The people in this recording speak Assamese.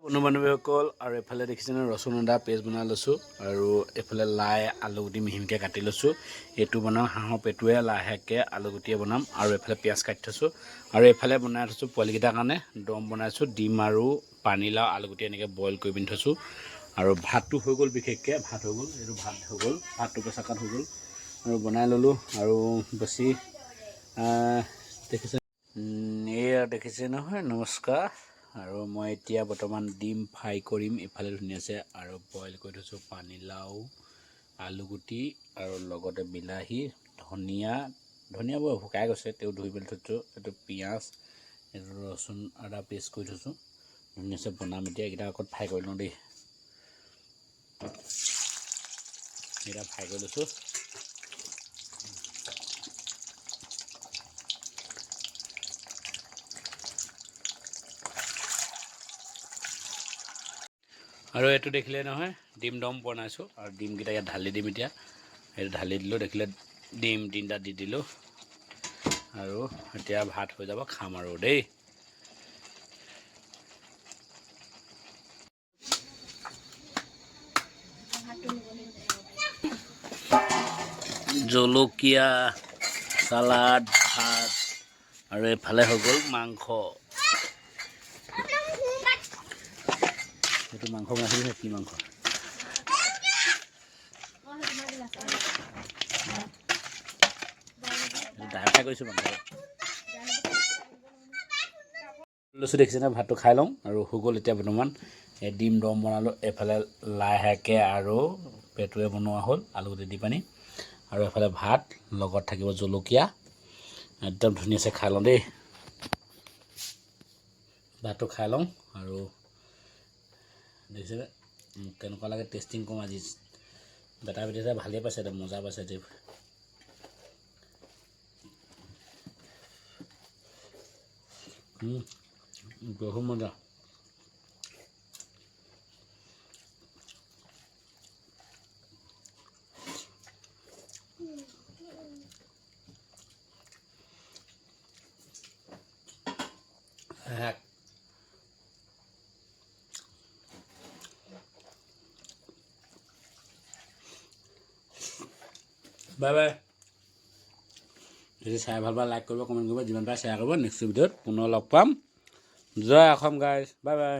বন্ধু-বান্ধৱীসকল আৰু এফালে দেখিছেনে ৰচুন আদা পেষ্ট বনাই লৈছোঁ আৰু এফালে লাই আলুগুটি মিহিকৈ কাটি লৈছোঁ। এইটো বনাম হাঁহৰ পেটুৱে লাহেকৈ আলুগুটিয়ে বনাম আৰু এফালে পিঁয়াজ কাটি থৈছোঁ আৰু এফালে বনাই থৈছোঁ পোৱালিকেইটাৰ কাৰণে দম বনাইছোঁ। ডিম আৰু পানীলাও আলুগুটি এনেকৈ বইল কৰি পিনি থৈছোঁ আৰু ভাতটো হৈ গ'ল। বিশেষকৈ ভাত হৈ গ'ল, এইটো ভাত হৈ গ'ল, ভাতটো প্ৰেছাৰ কাট হৈ গ'ল আৰু বনাই ল'লোঁ। আৰু বেছি দেখিছে এয়া দেখিছে নহয়, নমস্কাৰ। আৰু মই এতিয়া বৰ্তমান ডিম ফ্ৰাই কৰিম ইফালে ধুনীয়াছে আৰু বইল কৰি থৈছোঁ পানীলাও আলুগুটি আৰু লগতে বিলাহী ধনিয়াবোৰ শুকাই গৈছে, তেওঁ ধুই পেলাই থৈছোঁ। এইটো পিঁয়াজ, এইটো ৰচুন আদা পেষ্ট কৰি থৈছোঁ। ধুনীয়াছে বনাম এতিয়া। এইকেইটা আগত ফ্ৰাই কৰি লওঁ দেই। এইকেইটা ফ্ৰাই কৰি লৈছোঁ। আৰু এইটো দেখিলে নহয়, ডিম দম বনাইছোঁ আৰু ডিমকেইটা ইয়াত ঢালি দিম এতিয়া। এইটো ঢালি দিলোঁ, দেখিলে ডিম তিনিটা দি দিলোঁ আৰু এতিয়া ভাত হৈ যাব, খাম আৰু দেই। জলকীয়া, চালাড, ভাত আৰু এইফালে হৈ গ'ল মাংস। এইটো মাংস বনাইছিলোঁ, কি মাংস? ড্ৰাই ফ্ৰাই কৰিছোঁ মাংস লৈছোঁ। দেখিছেনে? ভাতটো খাই লওঁ আৰু হৈ গ'ল এতিয়া বৰ্তমান। ডিম দম বনালোঁ, এইফালে লাহেকৈ আৰু পেটুৱে বনোৱা হ'ল আলুগুটি দি পানি আৰু এফালে ভাত লগত থাকিব জলকীয়া। একদম ধুনীয়াছে খাই লওঁ দেই। ভাতটো খাই লওঁ আৰু দেখিছেনে কেনেকুৱা লাগে, টেষ্টিং কম। আজি বেটা বেটিতে ভালেই পাইছে, এতিয়া মজা পাইছে দেই। বহুত মজা। Bye bye. যদি চাই ভাল পায় লাইক কৰিব, কমেণ্ট কৰিব, যিমান পাৰে শ্বেয়াৰ কৰিব। নেক্সট ভিডিঅ'ত পুনৰ লগ পাম। জয় অসম গাইজ, বাই বাই।